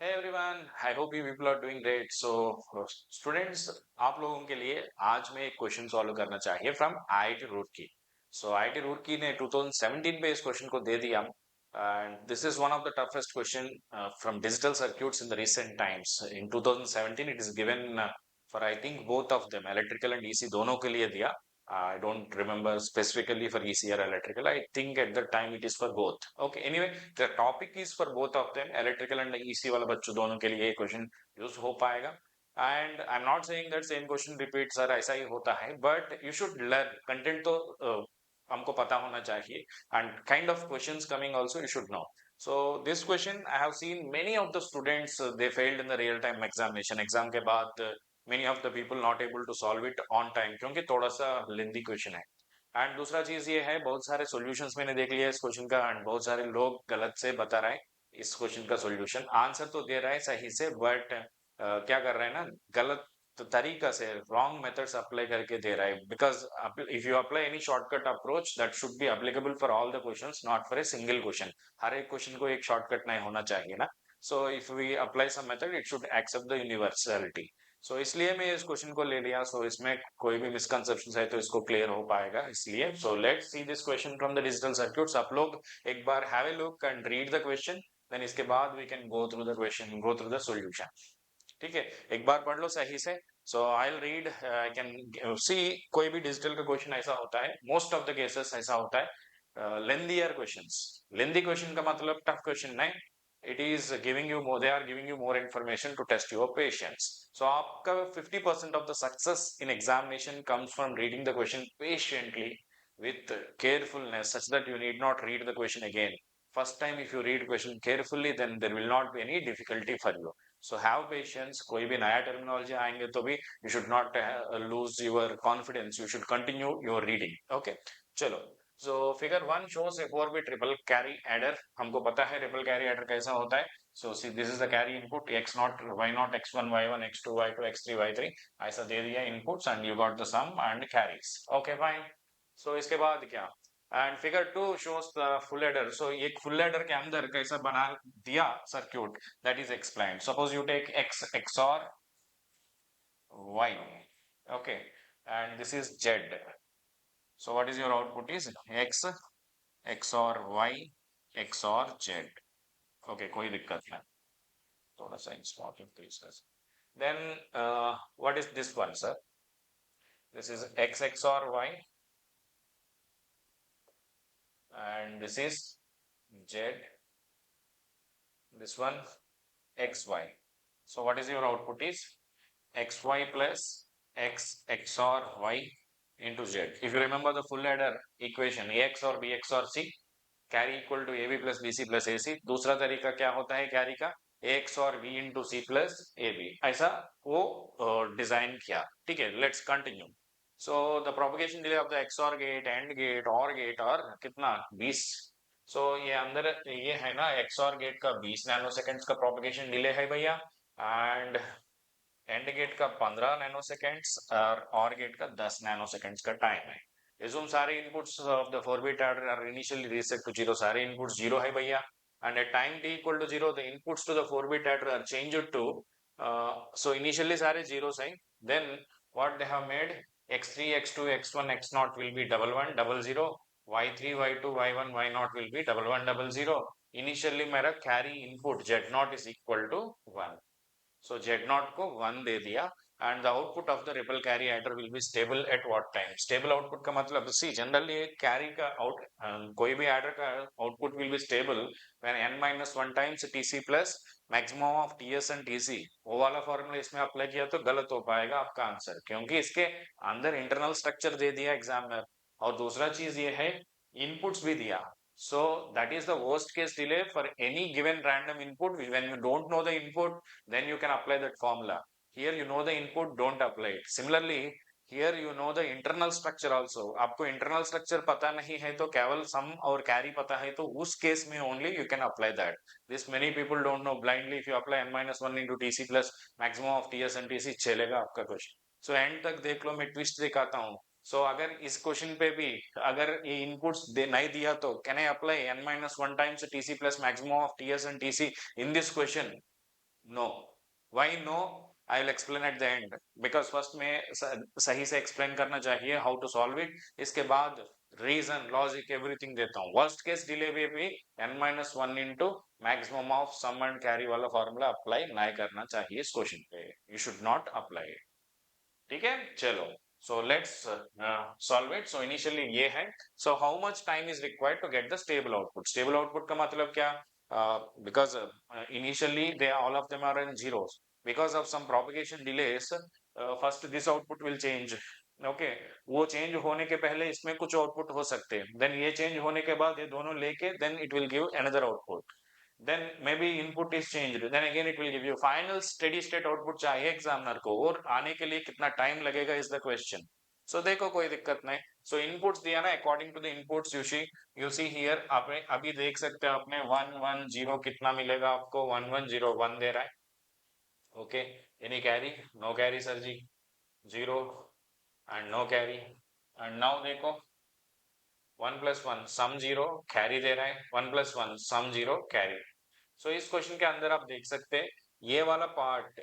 Hey everyone, I hope you people are doing great. So, students, आप लोगों के लिए आज मैं एक क्वेश्चन सॉल्व करना चाहिए from IIT Roorkee. So IIT Roorkee ने 2017 पे इस क्वेश्चन को दे दिया and this is one of the toughest question from digital circuits in the recent times. In 2017 it is given for I think both of them electrical and EC दोनों के लिए दिया. I don't remember specifically for EC or electrical. I think at the time it is for both. Okay. Anyway, the topic is for both of them. Electrical and EC वाले बच्चों दोनों के लिए ये क्वेश्चन यूज हो पाएगा. And I'm not saying that same question repeats sir ऐसा ही होता है, but you should learn content तो हमको पता होना चाहिए and kind of questions coming also you should know. So this question I have seen many of the students they failed in the real time examination. Exam के बाद many of the people not able to solve it on time क्योंकि थोड़ा सा lengthy question है. And दूसरा चीज ये है बहुत सारे सॉल्यूशंस मैंने देख लिया इस क्वेश्चन का एंड बहुत सारे लोग गलत से बता रहे हैं इस क्वेश्चन का सॉल्यूशन. आंसर तो दे रहा है सही से बट क्या कर रहा है ना गलत तरीका से रॉन्ग मेथड्स अप्लाई करके दे रहा है because if you apply any shortcut approach that should be applicable for all the questions not for a single question. हर एक क्वेश्चन को एक शॉर्टकट नहीं होना चाहिए ना. So if we apply some method it should accept the universality. So इसलिए मैं इस क्वेश्चन को ले लिया. सो इसमें कोई भी मिसकंसेप्शन है तो इसको क्लियर हो पाएगा इसलिए. So let's see this question from the digital circuits. आप लोग एक बार have a look and read the question then इसके बाद we can go through the question go through the solution. ठीक है, एक बार पढ़ लो सही से. So I will read I can see. कोई भी डिजिटल का क्वेश्चन ऐसा होता है मोस्ट ऑफ द केसेस ऐसा होता है लेंदियर क्वेश्चंस. लेंदी क्वेश्चन का मतलब टफ क्वेश्चन नहीं. it is giving you more, they are giving you more information to test your patience. So आपका 50% of the success in examination comes from reading the question patiently with carefulness such that you need not read the question again. First time if you read question carefully then there will not be any difficulty for you. So have patience. कोई भी नया terminology आएंगे तो भी you should not lose your confidence. You should continue your reading. Okay. चलो. So figure 1 shows a 4-bit triple carry adder. हमको पता है triple carry adder कैसा होता है. So see this is the carry input x naught y naught x1 y1 x2 y2 x3 y3. ऐसा दे दिया inputs and you got the sum and carries. Okay fine. So इसके बाद क्या? And figure 2 shows the full adder. So ये full adder के अंदर कैसा बना दिया circuit that is explained. Suppose you take x XOR y. Okay. And this is z. So what is your output is x XOR y XOR z. Okay, कोई दिक्कत नहीं. थोड़ा सा important to discuss. Then what is this one, sir? This is x XOR y and this is z. This one xy. So what is your output is xy plus x XOR y into z. If you remember the full adder equation ax or bx or c carry equal to A B plus B C plus A C. दूसरा तरीका क्या होता है carry का A XOR B into C plus A B. ऐसा वो design किया. ठीक है, let's continue. So the propagation delay of the XOR gate OR gate और कितना 20. सो ये अंदर ये है ना एक्स और गेट का 20 नैनो सेकेंड्स का प्रोपगेशन डिले है भैया एंड एंड गेट का 15 नैनो सेकेंड्स और गेट का 10 नैनो सेकेंड्स का टाइम है. Assume सारे inputs of the 4-bit adder are initially reset to 0. सारे inputs 0 है भैया. And at time t equal to 0, the inputs to the 4-bit adder are changed to so initially सारे zeros है. Then what they have made x3, x2, x1, x0 will be double one, double zero. y3, y2, y1, y0 will be double one, double zero. Initially मेरा carry input z0 is equal to 1. So Z0 को 1 दे दिया and the output of the ripple carry adder will be stable at what time? Stable output का मतलब see generally carry का कोई भी adder का output will be stable when n minus 1 times TC plus maximum of TS and TC. वो वाला formula इसमें apply किया तो गलत हो पाएगा आपका आंसर क्योंकि इसके अंदर इंटरनल स्ट्रक्चर दे दिया एग्जाम में और दूसरा चीज ये है इनपुट्स भी दिया. So that is the worst case delay for any given random input. When you don't know the input, then you can apply that formula. Here you know the input, don't apply it. Similarly, here you know the internal structure also. आपको internal structure पता नहीं है तो केवल sum और carry पता है तो उस case में only you can apply that. This many people don't know blindly. If you apply n minus 1 into TC plus maximum of TS and TC चलेगा आपका question. So end तक देख लो मैं twist दिखाता हूँ. सो अगर इस क्वेश्चन पे भी अगर ये इनपुट्स दे नहीं दिया तो can I apply n minus 1 times TC plus maximum of TS and TC in this question. No. Why no? I will explain at the end, because first में सही से एक्सप्लेन करना चाहिए हाउ टू सॉल्व इट. इसके बाद reason, logic, everything देता हूँ. Worst case delay में भी n-1 into maximum of sum and carry वाला फॉर्मूला अप्लाई नहीं करना चाहिए इस क्वेश्चन पे. You should not apply. ठीक है, चलो. So let's solve it. So initially ये है. So how much time is required to get the stable output? Stable output का मतलब क्या? Because initially they all of them are in zeros. Because of some propagation delays first this output will change. Okay, वो change होने के पहले इसमें कुछ output हो सकते हैं, देन ये चेंज होने के बाद ये दोनों लेके then it will give another output. then maybe input is changed, then again it will give you final steady state output. चाहिए एग्जामिनर को, और आने के लिए कितना टाइम लगेगा इज द क्वेश्चन. सो देखो कोई दिक्कत नहीं. सो इनपुट्स दिया ना, according to the inputs you see here. आप अभी देख सकते हो आपने 110 कितना मिलेगा आपको? 1101 दे रहा है. Okay, any carry? No carry sir ji. Zero and no carry. And now देखो 1+1 सम जीरो, कैरी दे रहा है. 1+1 सम जीरो, कैरी. सो इस क्वेश्चन के अंदर आप देख सकते हैं ये वाला पार्ट,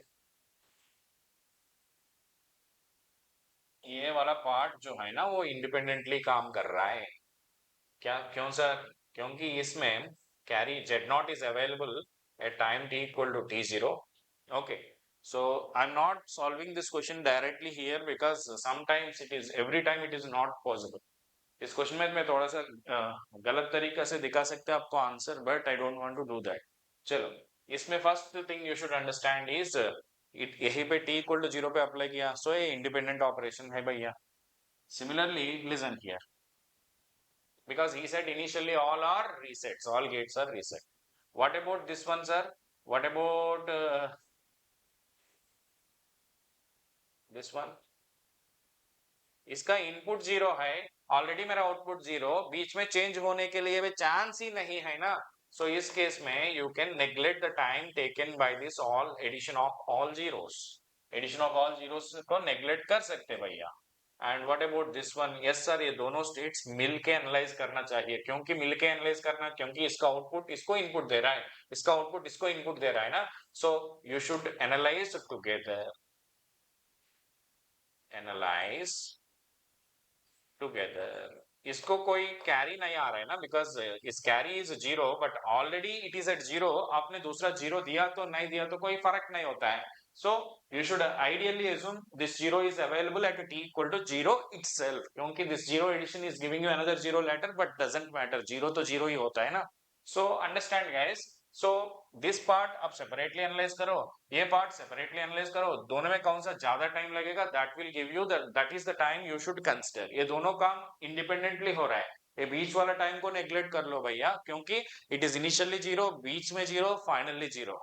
ये वाला पार्ट जो है ना वो इंडिपेंडेंटली काम कर रहा है. क्या? क्यों सर? क्योंकि इसमें carry Z0 is available at time t equal to t0. ओके, so I'm not solving this question directly here because sometimes it is, every time it is not possible. इस क्वेश्चन में मैं थोड़ा सा गलत तरीका से दिखा सकते हैं आपको answer, but I don't want to do that. चलो, इसमें first thing you should understand is यहीं पे t इक्वल टू 0 पे अप्लाई किया, सो ये इंडिपेंडेंट ऑपरेशन है भैया. Similarly listen here, because he said initially all are resets, all gates are reset. What about this one, sir? What about this one? इसका input zero है, already मेरा output zero, बीच में change होने के लिए भी चांस ही नहीं है ना. सो इस केस में you can neglect the time taken by this all addition of all zeros. Addition of all zeros को नेग्लेक्ट कर सकते भैया. And what about this one? Yes sir, ये दोनों स्टेट्स मिलके एनालाइज करना चाहिए. क्योंकि मिलके एनालाइज करना, क्योंकि इसका आउटपुट इसको इनपुट दे रहा है, इसका आउटपुट इसको इनपुट दे रहा है ना. So you should analyse together, analyse together. इसको कोई कैरी नहीं आ रहा है ना, बिकॉज इस carry is zero, but already it is at zero. आपने दूसरा जीरो दिया तो नहीं दिया तो कोई फर्क नहीं होता है. So you should ideally assume this zero is available at t equal to zero itself, क्योंकि this zero addition is giving you another zero later, but doesn't matter, zero तो जीरो ही होता है ना. So understand guys. So this part आप separately analyse करो, ये part separately analyse करो, दोनों में कौन सा ज्यादा टाइम लगेगा that will give you that is the time you should consider. ये दोनों काम इंडिपेंडेंटली हो रहा है. ये बीच वाला टाइम को नेग्लेक्ट कर लो भैया, क्योंकि इट इज इनिशियली जीरो, बीच में zero, finally zero.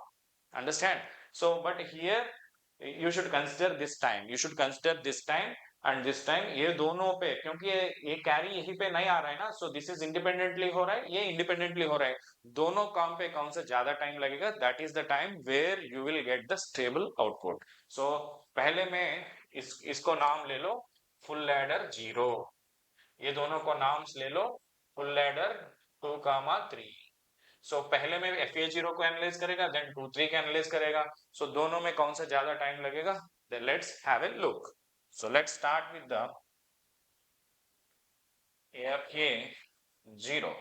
Understand? So but here you should consider this time, you should consider this time and this time, ये दोनों पे, क्योंकि ये कैरी यहीं पे नहीं आ रहा है ना. सो दिस इज इंडिपेंडेंटली हो रहा है, ये इंडिपेंडेंटली हो रहा है. दोनों काम पे कौन सा ज्यादा टाइम लगेगा, that is the time where you will get the stable output. So पहले मैं इसको नाम ले लो फुल लैडर जीरो, ये दोनों को नाम्स ले लो फुल लैडर 2, 3. सो पहले में FA0 को एनालाइज करेगा, देन 2, 3 को एनालाइज करेगा. सो दोनों में कौन सा ज्यादा टाइम लगेगा, then let's have a look. So let's start with the FA0.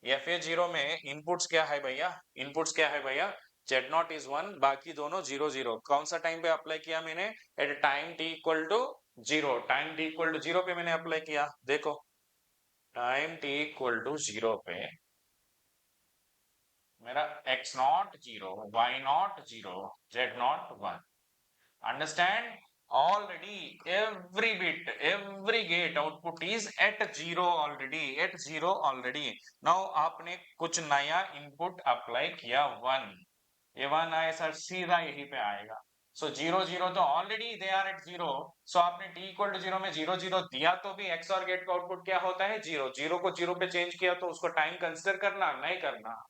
FA0 में इनपुट्स क्या है भैया? इनपुट्स क्या है भैया? Z0 इज 1, बाकी दोनों 0, 0. कौन सा टाइम पे अप्लाई किया मैंने? At time t equal to 0. Time t equal to 0 पे मैंने अप्लाई किया. देखो टाइम t इक्वल टू 0 पे मेरा x0 0, y0 0, z0 1. Understand? Already every bit, every gate output is at 0 already, at 0 already. Now आपने कुछ नया input apply किया 1, ये 1 आया सर, सीधा यहीं पे आएगा. सो 0, 0 तो ऑलरेडी दे आर एट 0. सो आपने t इक्वल टू 0 में 0, 0 दिया तो भी XOR गेट का आउटपुट क्या होता है? 0. 0 को 0 पे चेंज किया तो उसको टाइम कंसिडर करना नहीं करना.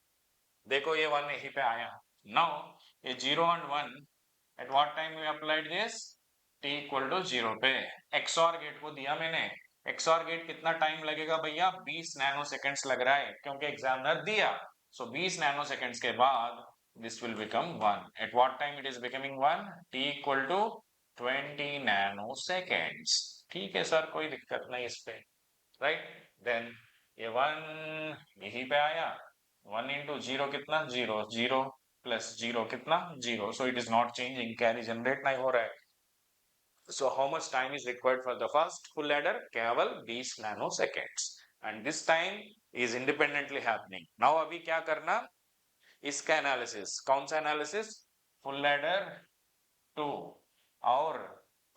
देखो ये 1 यहीं पे आया. नाउ ये 0 and 1, at what time we applied this? t equal to 0 पे. XOR गेट को दिया मैंने. XOR गेट कितना टाइम लगेगा भैया? 20 नैनो सेकेंड्स लग रहा है, क्योंकि एग्जामिनर दिया. सो 20 नैनो सेकेंड्स के बाद this will become 1. At what time it is becoming 1? T equal to 20 nanoseconds. ठीक है सर, कोई दिक्कत नहीं इस पे, राइट? देन ये 1 यहीं पे आया, 1 into 0 कितना? 0, 0 plus 0 कितना? 0. So it is not changing, carry generate नहीं हो रहा है. So how much time is required for the first full adder? केवल 20 nanoseconds. And this time is independently happening. Now अभी क्या करना? इसका एनालिसिस. कौन सा एनालिसिस? फुल एडर 2 और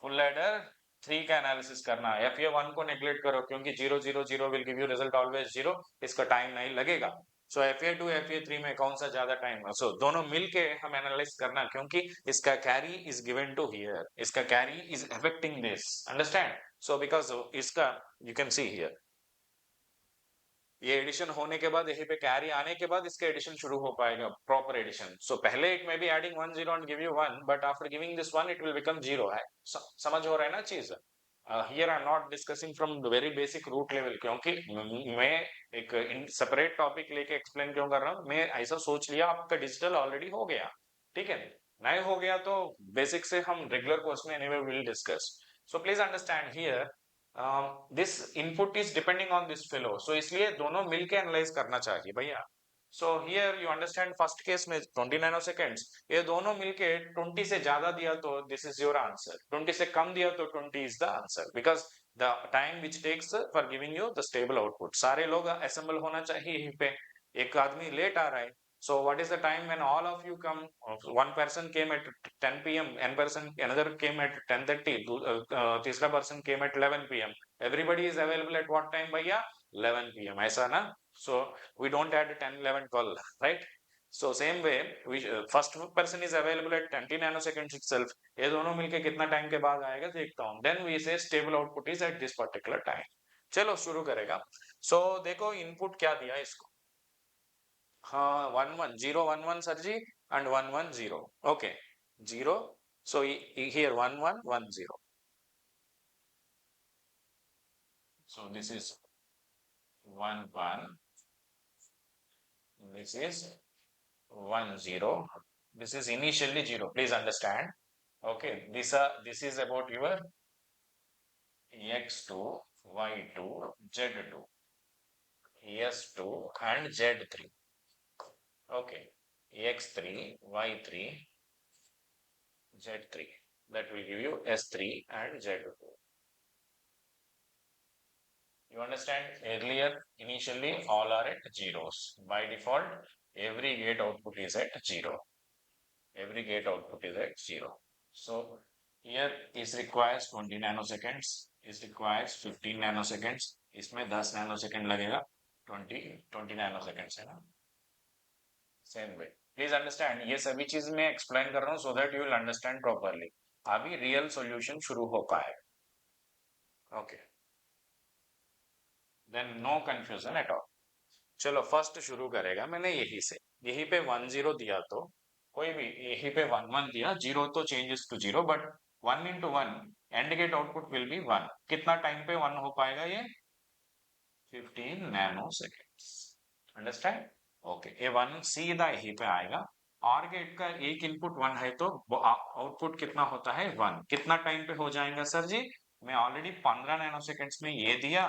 फुल एडर 3 का एनालिसिस करना है. FA1 को नेग्लेक्ट करो क्योंकि 0 0 0 will give you result always 0. इसका टाइम नहीं लगेगा. सो FA2 FA3 में कौन सा ज्यादा टाइम है? सो दोनों मिलके हम एनालाइज करना, क्योंकि इसका carry is given to here, इसका carry is affecting this. Understand? So because इसका यू कैन सी हियर, ये एडिशन होने के बाद यहीं पे कैरी आने के बाद इसका एडिशन शुरू हो पाएगा, प्रॉपर एडिशन. सो पहले it may be adding 1 0 and give you 1, but after giving this 1 it will become 0 है. समझ हो रहा है ना चीज? Here I am not discussing from the very basic root level, क्योंकि मैं एक सेपरेट टॉपिक लेके एक्सप्लेन क्यों कर रहा हूँ. मैं ऐसा सोच लिया आपका डिजिटल ऑलरेडी हो गया, ठीक है? नहीं हो गया तो बेसिक से हम रेगुलर कोर्स में anyway will discuss. So please understand here, this input is depending on this fellow, so इसलिए दोनों मिलके एनालाइज करना चाहिए भैया. So here you understand, first case में 20 नैनोसेकंड्स, ये दोनों मिलके 20 से ज्यादा दिया तो दिस इज योर आंसर, 20 से कम दिया तो 20 is the answer, because the time which takes for giving you the stable output. सारे लोग असेंबल होना चाहिए यहीं पे, एक आदमी लेट आ रहा है. So what is the time when all of you come? One person came at 10 p.m. Another came at 10:30. तीसरा person came at 11 p.m. Everybody is available at what time, भैया? 11 p.m. ऐसा ना? So we don't add 10, 11, 12, right? So same way, first person is available at 20 nanoseconds itself. ये दोनों मिलके कितना time के बाद आएगा देखता हूँ. Then we say stable output is at this particular time. चलो शुरू करेगा. So देखो इनपुट क्या दिया इसको. हाँ, 1 1 0 1 1 sir ji, and 1 1 0. Okay, 0. So here 1 1 1 0. So this is 1 1. This is 1 0. This is initially 0. Please understand. Okay, this is about your x2, y2, z2, s2, and z3. Okay, x3, y3, z3. That will give you s3 and z2. You understand? Earlier, initially, all are at zeros. By default, every gate output is at 0. Every gate output is at 0. So, here is requires 20 nanoseconds, is requires 15 nanoseconds. इसमें 10 nanosecond लगेगा, 20 nanoseconds है ना? Same way. Please understand, ये सभी चीज मैं explain कर रहा हूँ so that you will understand properly. अभी real solution शुरू हो पाए. Okay. Then no confusion at all. चलो फर्स्ट शुरू करेगा, मैंने यही से, यहीं पे 1 0 दिया तो कोई भी, यहीं पे 1 1 दिया, 0 तो changes to 0, but 1 into 1 and gate output will be 1. कितना टाइम पे 1 हो पाएगा ये? 15 नैनो सेकेंड्स. अंडरस्टैंड? ओके, ये 1 सीधा यहीं पे आएगा. और गेट का एक इनपुट 1 है तो आउटपुट कितना होता है? 1. कितना टाइम पे हो जाएगा सर जी? मैं ऑलरेडी 15 नैनो सेकेंड्स में ये दिया,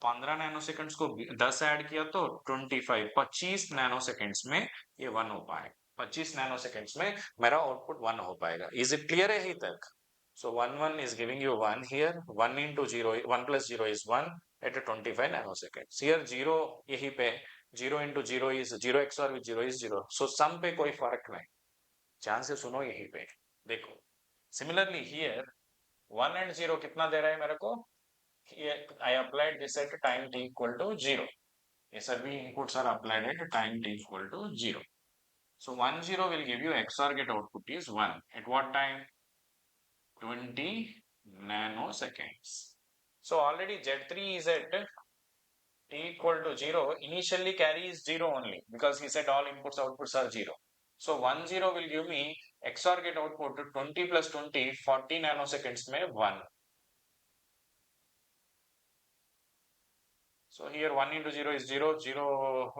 15 नैनो सेकंड्स को 10 ऐड किया तो 25 नैनो सेकंड्स में ये 1 हो पाएगा. 25 नैनो सेकंड्स में मेरा आउटपुट 1 हो पाएगा. इज इट क्लियर है यहीं तक? So 1 1 is giving you 1 here. 1 into 0, 1 plus 0 is 1 at 25 nanoseconds. Here 0 यहीं पे 0 into 0 is 0 XOR with 0 is 0. So sum पे कोई फर्क नहीं. ध्यान से सुनो यहीं पे. देखो. Similarly here 1 and 0 कितना दे रहा है मेरे को? Here I applied this at time t equal to 0. ये सभी inputs are applied at time t equal to 0. So 1 0 will give you XOR get output is 1. At what time? 20 nanoseconds. So already Z3 is at t equal to 0. Initially carry is 0 only because he said all inputs outputs are 0. So 1 0 will give me XOR get output 20 plus 20, 40 nanoseconds में 1. So here 1 into 0 is 0, 0,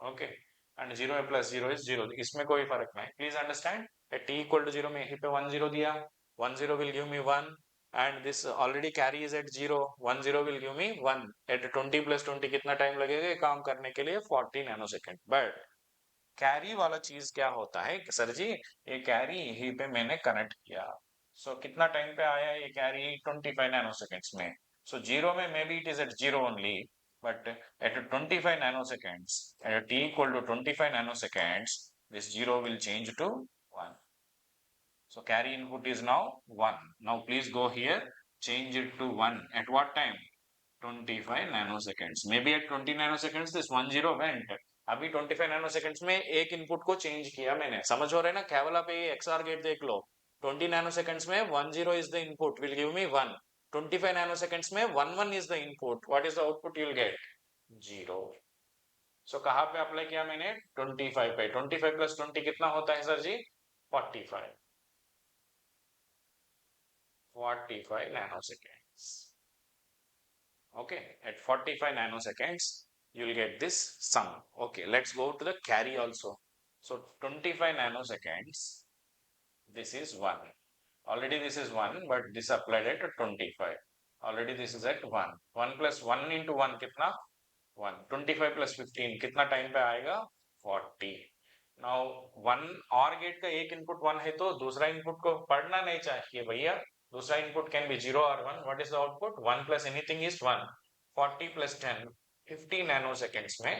okay. And 0 plus 0 is 0, इसमें कोई फर्क नहीं. Please understand. At t equal to 0 में यहीं पे 1 0 दिया, 1 0 will give me 1, and this already carry is at 0, 1 0 will give me 1. at 20 plus 20 कितना टाइम लगेगा ये काम करने के लिए? 40 नैनोसेकंड. बट कैरी वाला चीज क्या होता है सर जी, ये कैरी यहीं पे मैंने कनेक्ट किया. सो कितना टाइम पे आया ये कैरी? 25 नैनोसेकंड्स में. सो जीरो में may be it is at zero only, but at 25 nanoseconds, at t equal to 25 nanoseconds, this zero will change to 1. So carry input is now 1. Now please go here, change it to 1. At what time? 25 nanoseconds. Maybe at 20 nanoseconds this 1 0 went. अभी 25 nanoseconds में एक input को change किया मैंने. समझ हो रहा है ना? क्या वाला पे XR गेट देख लो. 20 nanoseconds में 1 0 is the input, will give me 1. 25 nanoseconds में 1 1 is the input. What is the output you'll get? 0. So कहाँ पे अप्लाई किया मैंने? 25 पे. 25 plus 20 कितना होता है sir ji? 45. 45 nanoseconds. Okay, at 45 nanoseconds, you'll get this sum. Okay, let's go to the carry also. So 25 nanoseconds, this is 1. Already this is 1, but this applied at 25. Already this is at 1. 1 plus 1 into 1 कितना? 1. 25 plus 15 कितना time पे आएगा? 40. Now 1 OR gate का एक input 1 है तो दूसरा input को पढ़ना नहीं चाहिए भैया. दूसरा input can be 0 or 1. What is the output? 1 plus anything is 1. 40 plus 10, 50 nanoseconds में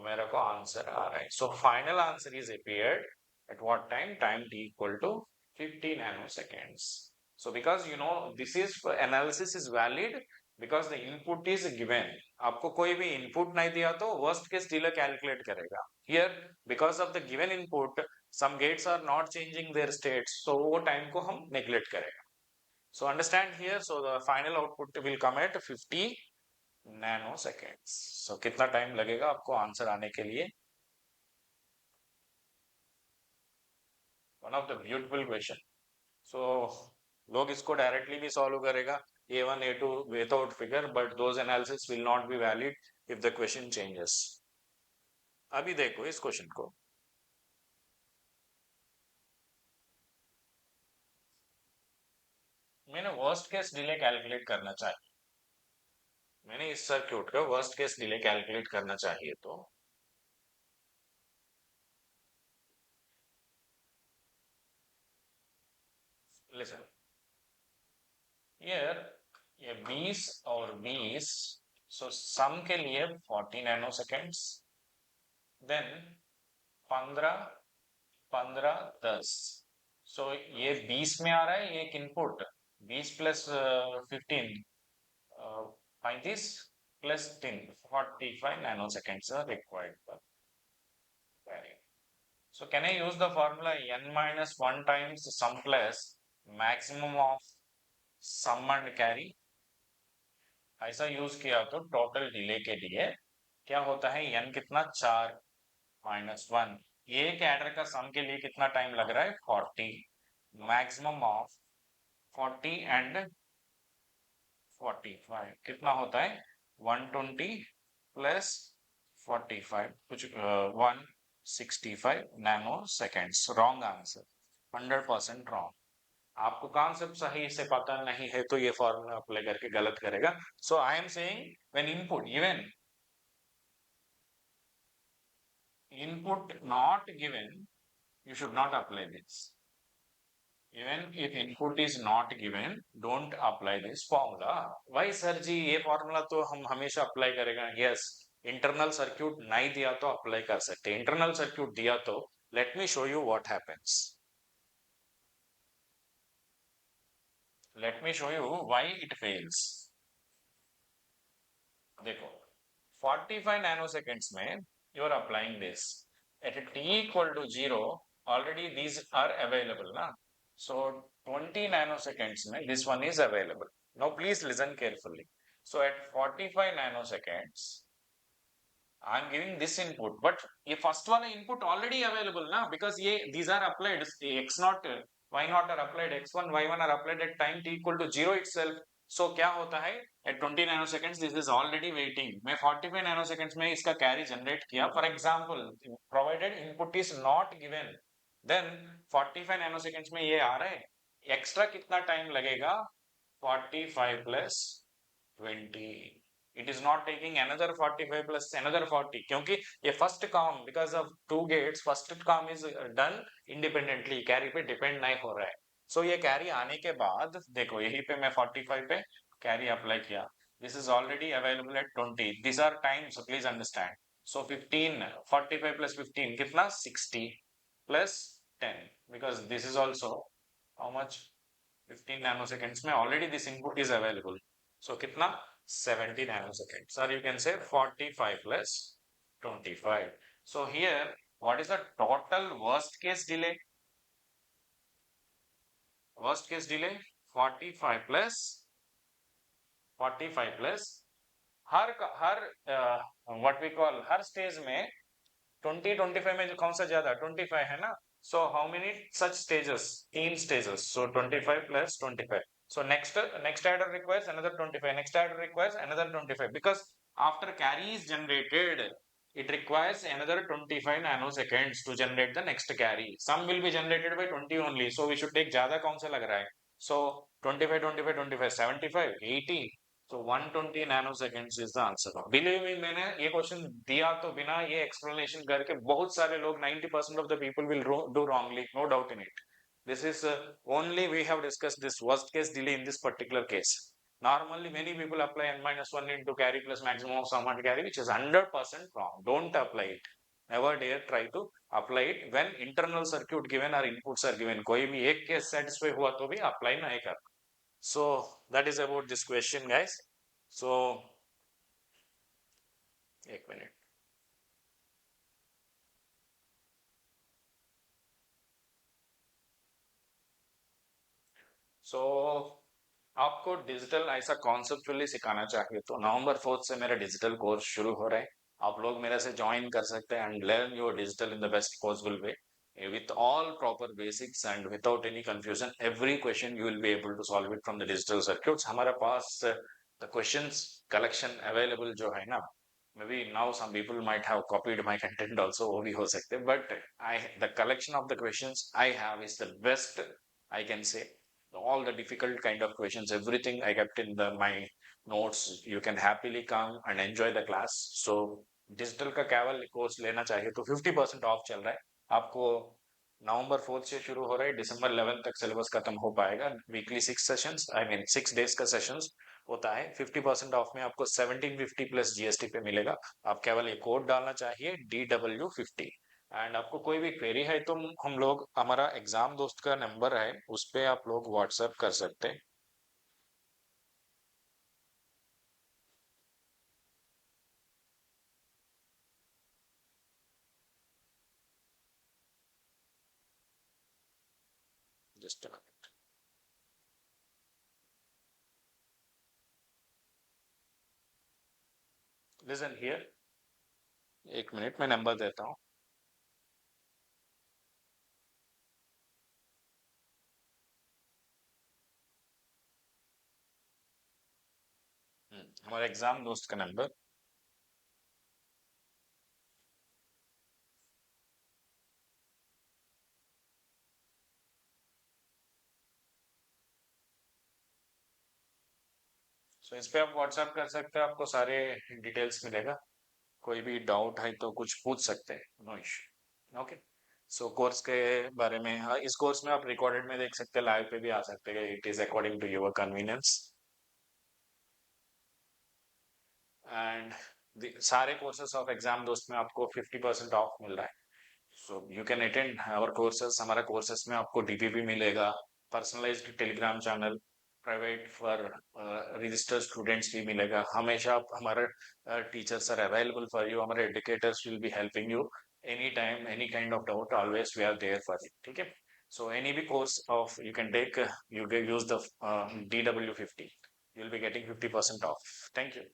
मेरे को आंसर आ रहा है. So final answer is appeared at what time? Time t equal to 50 nanoseconds. So because you know this is analysis is valid because the input is given. आपको कोई भी input नहीं दिया तो worst case delay calculate करेगा. Here because of the given input some gates are not changing their states, so वो time को हम neglect करेगा. So understand here. So the final output will come at 50 nanoseconds. So कितना time लगेगा आपको answer आने के लिए? One of the beautiful question. So लोग इसको डायरेक्टली भी सॉल्व करेगा A1 A2 without figure, but those analysis will not be valid if the question changes. अभी देखो इस क्वेश्चन को. मैंने वर्स्ट केस डिले कैलकुलेट करना चाहिए. मैंने इस सर्क्यूट का वर्स्ट केस डिले कैलकुलेट करना चाहिए तो listen here ये 20 और 20, so सम के लिए 40 नैनोसेकेंड्स, देन 15 15 10. सो ये 20 में आ रहा है एक input. 20 plus 15 35 plus 10 45 nanoseconds are required for carrying. So can I use the formula n minus 1 times sum plus maximum of sum and carry? ऐसा यूज किया तो टोटल डिले के लिए क्या होता है? n कितना? 4 माइनस 1. एक एडर का सम के लिए कितना टाइम लग रहा है? 40. मैक्सिमम ऑफ 40 एंड 45 कितना होता है? 120 प्लस 45 कुछ 165 nano seconds. Wrong answer. 100% wrong. आपको कॉन्सेप्ट सही से पता नहीं है तो ये फॉर्मूला अप्लाई करके गलत करेगा. So I am saying when input given, input not given, you should not apply this. Even if input is not given, don't apply this formula. Why sir जी ये फॉर्मूला तो हम हमेशा अप्लाई करेगा? Yes, internal circuit नहीं दिया तो apply कर सकते. इंटरनल सर्क्यूट दिया तो let me show you what happens. Let me show you why it fails. देखो 45 nanoseconds में you are applying this. At t equal to 0, already these are available na. So 20 nanoseconds में this one is available. Now please listen carefully. So at 45 nanoseconds I am giving this input, but ये first वाला input already available ना, because ये these are applied x naught y naught are applied, x1 y1 are applied at time t equal to 0 itself. सो क्या होता है, at 20 nanoseconds this is already waiting, मैं 45 nanoseconds में इसका carry generate किया for example, provided input is not given, then 45 nanoseconds में ये आ रहा है, एक्स्ट्रा कितना टाइम लगेगा, 45 plus 20, it is not taking another 45 plus another 40, क्योंकि ये फर्स्ट काम because of two gates first काम इज डन इंडिपेंडेंटली, कैरी पे डिपेंड नहीं हो रहा है। सो ये कैरी आने के बाद देखो यहीं पे मैं 45 पे कैरी अप्लाई किया, this is already available at 20, this are times please understand. So 15, 45 plus 15 कितना, 60 plus 10, because this is also how much, 15 nanoseconds में already this input is available. So कितना, 70 nanoseconds, or you can say 45 plus 25. So here, what is the total worst case delay? Worst case delay 45 plus 45 plus her what we call her stage में 20-25 में जो कौन सा ज्यादा 25 है ना, so how many such stages, तीन stages, so 25 plus 25, so next adder requires another 25, next adder requires another 25, because after carry is generated it requires another 25 nanoseconds to generate the next carry, some will be generated by 20 only, so we should take ज्यादा कौन सा लग रहा है, so 25 25 25 75 80, so 120 nanoseconds is the answer. Believe me, मैंने ये question दिया तो बिना ये एक्सप्लेनेशन करके बहुत सारे लोग 90% of the people will do wrongly, no doubt in it. This is only we have discussed this worst case delay in this particular case. Normally, many people apply n minus 1 into carry plus maximum of sum and carry, which is 100% wrong. Don't apply it. Never dare try to apply it when internal circuit given or inputs are given. कोई भी एक case satisfy हुआ तो भी apply नहीं कर. So that is about this question, guys. So एक minute, so आपको डिजिटल ऐसा कॉन्सेप्चुअली सिखाना चाहिए तो नवंबर 4 से मेरा डिजिटल कोर्स शुरू हो रहा है, आप लोग मेरे से ज्वाइन कर सकते हैं and learn your digital in the best possible way with all proper basics and without any confusion, every question you will be able to solve it from the digital circuits. हमारे पास the questions collection available जो है ना, maybe now some people might have copied my content also, वो भी हो सकते हैं, but the collection of the questions I have is the best, I can say. All the difficult kind of questions, everything I kept in my notes, you can happily come and enjoy the class. So digital का केवल course लेना चाहिए तो 50% of चल रहा है आपको, नवंबर 4 से शुरू हो रहा है, दिसंबर 11 तक सिलेबस खत्म हो पाएगा, weekly 6 sessions, I mean 6 days का सेशंस होता है, 50% ऑफ में आपको 1750 प्लस जीएसटी पे मिलेगा, आप केवल ये कोड डालना चाहिए DW50, एंड आपको कोई भी क्वेरी है तो हम लोग, हमारा एग्जाम दोस्त का नंबर है उस पे आप लोग व्हाट्सएप कर सकते हैं। जस्ट लिसन हियर, एक मिनट मैं नंबर देता हूँ। हमारे एग्जाम दोस्त का नंबर, सो इस पे आप व्हाट्सएप कर सकते हैं, आपको सारे डिटेल्स मिलेगा, कोई भी डाउट है तो कुछ पूछ सकते हैं, no issue. Okay, so course के बारे में, हाँ, इस कोर्स में आप रिकॉर्डेड में देख सकते हैं, लाइव पे भी आ सकते हैं, it is according to your convenience, and सारे कोर्सेस ऑफ एग्जाम दोस्त में आपको 50% ऑफ मिल रहा है, so you can attend our courses, हमारा कोर्सेस में आपको डीपीपी मिलेगा, personalised Telegram channel, private for registered students भी मिलेगा, हमेशा आप हमारे teachers are available for you, हमारे educators will be helping you any time, any kind of doubt, always we are there for you, ठीक है। सो एनी भी course of you can take, you use the DW50, you will be getting 50% off. Thank you.